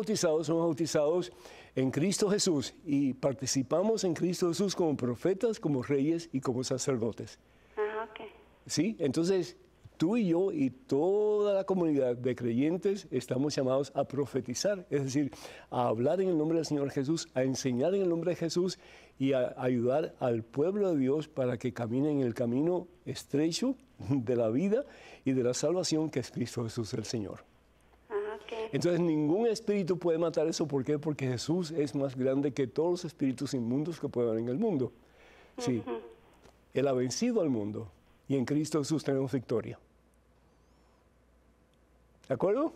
bautizados en Cristo Jesús y participamos en Cristo Jesús como profetas, como reyes y como sacerdotes. Ah, ok. ¿Sí? Entonces, tú y yo y toda la comunidad de creyentes estamos llamados a profetizar, es decir, a hablar en el nombre del Señor Jesús, a enseñar en el nombre de Jesús y a ayudar al pueblo de Dios para que camine en el camino estrecho de la vida y de la salvación que es Cristo Jesús el Señor. Entonces ningún espíritu puede matar eso. ¿Por qué? Porque Jesús es más grande que todos los espíritus inmundos que puedan haber en el mundo. Sí, Él ha vencido al mundo y en Cristo Jesús tenemos victoria. ¿De acuerdo?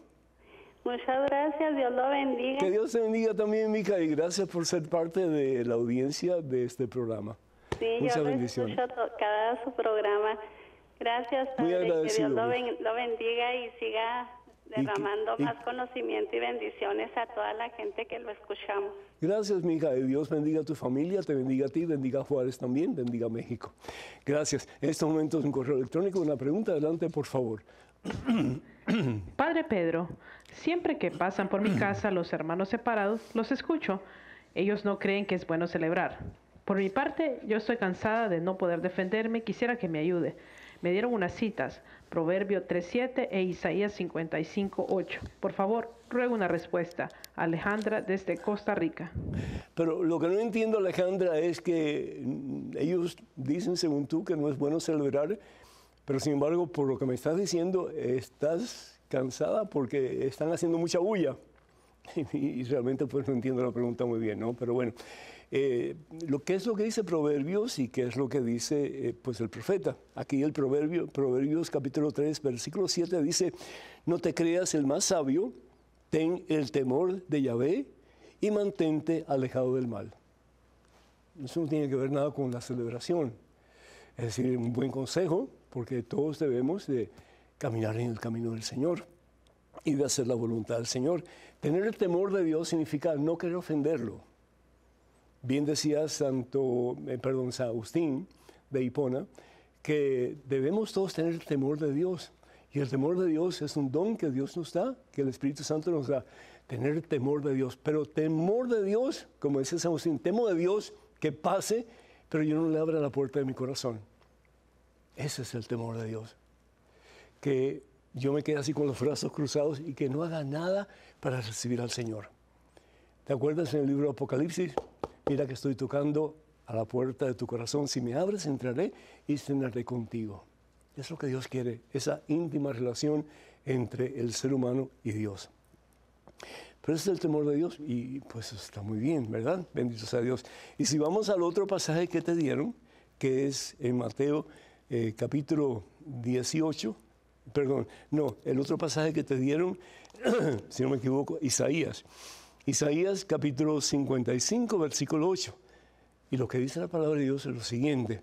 Muchas gracias, Dios lo bendiga. Que Dios te bendiga también, Mica, y gracias por ser parte de la audiencia de este programa. Sí, muchas yo bendiciones. Escucho cada su programa. Gracias, Muy Padre, que agradecido. Dios lo bendiga y siga derramando más conocimiento y bendiciones a toda la gente que lo escuchamos. Gracias, mi hija. Dios bendiga a tu familia, te bendiga a ti, bendiga a Juárez también, bendiga a México. Gracias. En estos momentos un correo electrónico, una pregunta. Adelante, por favor. Padre Pedro, siempre que pasan por mi casa los hermanos separados, los escucho. Ellos no creen que es bueno celebrar. Por mi parte, yo estoy cansada de no poder defenderme, quisiera que me ayude. Me dieron unas citas, Proverbio 3:7 e Isaías 55:8. Por favor, ruego una respuesta. Alejandra, desde Costa Rica. Pero lo que no entiendo, Alejandra, es que ellos dicen, según tú, que no es bueno celebrar, pero sin embargo, por lo que me estás diciendo, estás cansada porque están haciendo mucha bulla. Y realmente pues no entiendo la pregunta muy bien, ¿no? Pero bueno, ¿qué es lo que dice Proverbios y qué es lo que dice pues el profeta? Aquí el Proverbios capítulo 3, versículo 7 dice, no te creas el más sabio, ten el temor de Yahvé y mantente alejado del mal. Eso no tiene que ver nada con la celebración. Es decir, un buen consejo, porque todos debemos de caminar en el camino del Señor y de hacer la voluntad del Señor. Tener el temor de Dios significa no querer ofenderlo. Bien decía San Agustín de Hipona, que debemos todos tener el temor de Dios. Y el temor de Dios es un don que Dios nos da, que el Espíritu Santo nos da. Tener el temor de Dios. Pero temor de Dios, como decía San Agustín, temo de Dios que pase, pero yo no le abra la puerta de mi corazón. Ese es el temor de Dios. Que yo me quede así con los brazos cruzados y que no haga nada para recibir al Señor. ¿Te acuerdas en el libro de Apocalipsis? Mira que estoy tocando a la puerta de tu corazón. Si me abres, entraré y cenaré contigo. Es lo que Dios quiere, esa íntima relación entre el ser humano y Dios. Pero ese es el temor de Dios y pues está muy bien, ¿verdad? Bendito sea Dios. Y si vamos al otro pasaje que te dieron, que es en Mateo capítulo 18, el otro pasaje que te dieron, si no me equivoco, Isaías. Isaías capítulo 55, versículo 8. Y lo que dice la palabra de Dios es lo siguiente.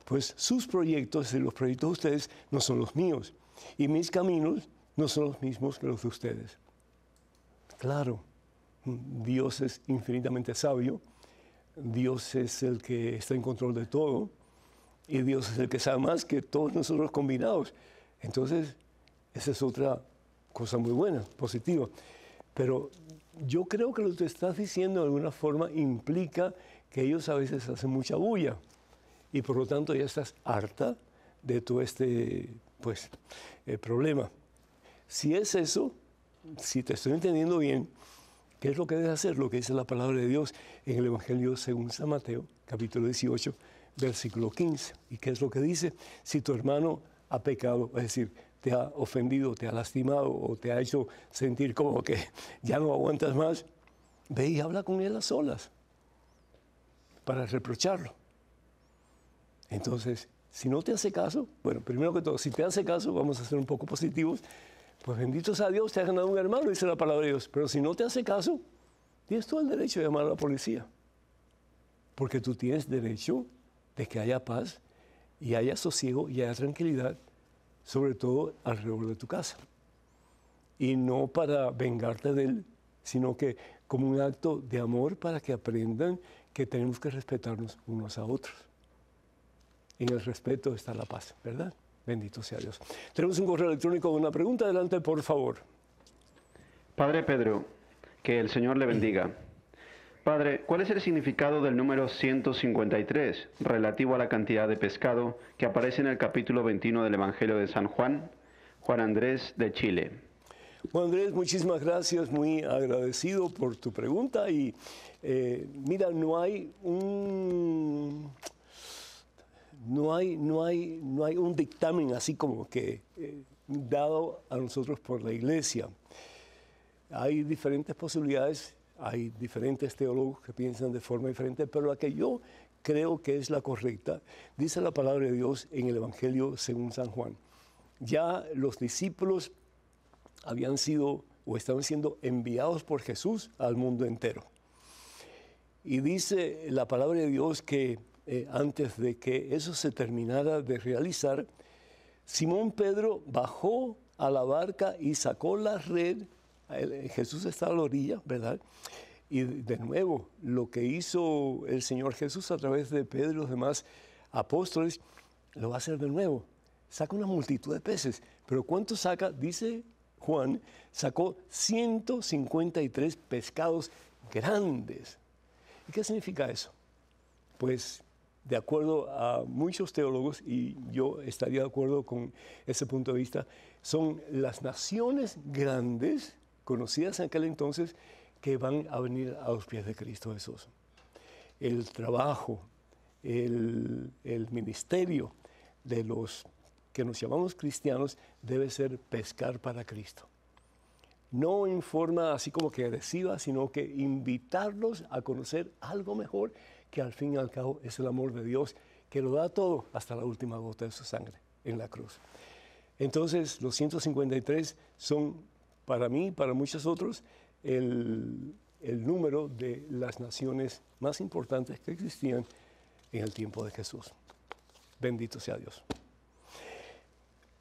Pues sus proyectos y los proyectos de ustedes no son los míos. Y mis caminos no son los mismos que los de ustedes. Claro, Dios es infinitamente sabio. Dios es el que está en control de todo. Y Dios es el que sabe más que todos nosotros combinados. Entonces, esa es otra cosa muy buena, positiva. Pero yo creo que lo que estás diciendo de alguna forma implica que ellos a veces hacen mucha bulla y por lo tanto ya estás harta de todo este problema. Si es eso, si te estoy entendiendo bien, ¿qué es lo que debes hacer? Lo que dice la palabra de Dios en el Evangelio según San Mateo, capítulo 18, versículo 15. ¿Y qué es lo que dice? Si tu hermano ha pecado, es decir, te ha ofendido, te ha lastimado o te ha hecho sentir como que ya no aguantas más, ve y habla con él a solas para reprocharlo. Entonces, si no te hace caso, bueno, primero que todo, si te hace caso, vamos a ser un poco positivos, pues bendito sea Dios, te ha ganado un hermano, dice la palabra de Dios. Pero si no te hace caso, tienes todo el derecho de llamar a la policía. Porque tú tienes derecho de que haya paz y haya sosiego y haya tranquilidad, sobre todo alrededor de tu casa. Y no para vengarte de él, sino que como un acto de amor para que aprendan que tenemos que respetarnos unos a otros. En el respeto está la paz, ¿verdad? Bendito sea Dios. Tenemos un correo electrónico con una pregunta. Adelante, por favor. Padre Pedro, que el Señor le bendiga. Padre, ¿cuál es el significado del número 153 relativo a la cantidad de pescado que aparece en el capítulo 21 del Evangelio de San Juan? Juan Andrés de Chile. Juan Andrés, muchísimas gracias, muy agradecido por tu pregunta. Y mira, no hay un dictamen así como que dado a nosotros por la Iglesia. Hay diferentes posibilidades. Hay diferentes teólogos que piensan de forma diferente, pero la que yo creo que es la correcta, dice la palabra de Dios en el Evangelio según San Juan. Ya los discípulos habían sido o estaban siendo enviados por Jesús al mundo entero. Y dice la palabra de Dios que antes de que eso se terminara de realizar, Simón Pedro bajó a la barca y sacó la red. Jesús estaba a la orilla, ¿verdad? Y de nuevo, lo que hizo el Señor Jesús a través de Pedro y los demás apóstoles, lo va a hacer de nuevo. Saca una multitud de peces. Pero ¿cuánto saca? Dice Juan, sacó 153 pescados grandes. ¿Y qué significa eso? Pues, de acuerdo a muchos teólogos, y yo estaría de acuerdo con ese punto de vista, son las naciones grandes conocidas en aquel entonces, que van a venir a los pies de Cristo Jesús. El trabajo, el ministerio de los que nos llamamos cristianos debe ser pescar para Cristo. No en forma así como que agresiva, sino que invitarlos a conocer algo mejor, que al fin y al cabo es el amor de Dios, que lo da todo hasta la última gota de su sangre en la cruz. Entonces, los 153 son, para mí y para muchos otros, el número de las naciones más importantes que existían en el tiempo de Jesús. Bendito sea Dios.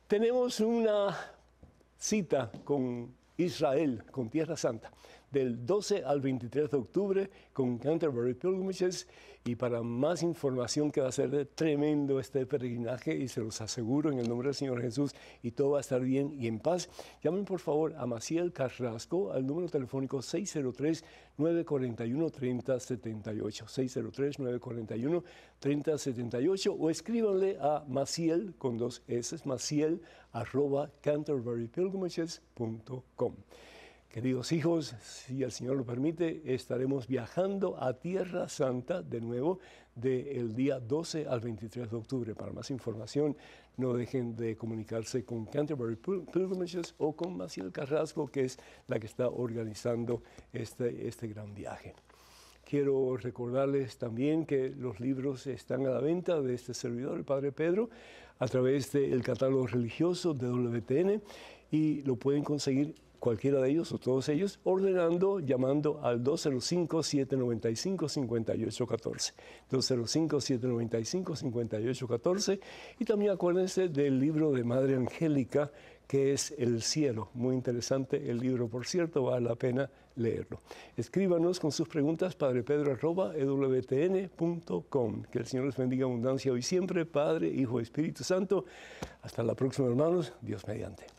Tenemos una cita con Israel, con Tierra Santa, del 12 al 23 de octubre con Canterbury Pilgrimages, y para más información, que va a ser tremendo este peregrinaje, y se los aseguro en el nombre del Señor Jesús, y todo va a estar bien y en paz. Llamen por favor a Maciel Carrasco al número telefónico 603-941-3078, 603-941-3078, o escríbanle a Maciel con 2 S, maciel@canterburypilgrimages.com. Queridos hijos, si el Señor lo permite, estaremos viajando a Tierra Santa de nuevo del día 12 al 23 de octubre. Para más información, no dejen de comunicarse con Canterbury Pilgrimages o con Maciel Carrasco, que es la que está organizando este gran viaje. Quiero recordarles también que los libros están a la venta de este servidor, el Padre Pedro, a través del catálogo religioso de WTN, y lo pueden conseguir cualquiera de ellos o todos ellos, ordenando, llamando al 205-795-5814. 205-795-5814. Y también acuérdense del libro de Madre Angélica, que es El Cielo. Muy interesante el libro, por cierto, vale la pena leerlo. Escríbanos con sus preguntas, padrepedro@ewtn.com. Que el Señor les bendiga abundancia hoy siempre, Padre, Hijo y Espíritu Santo. Hasta la próxima, hermanos. Dios mediante.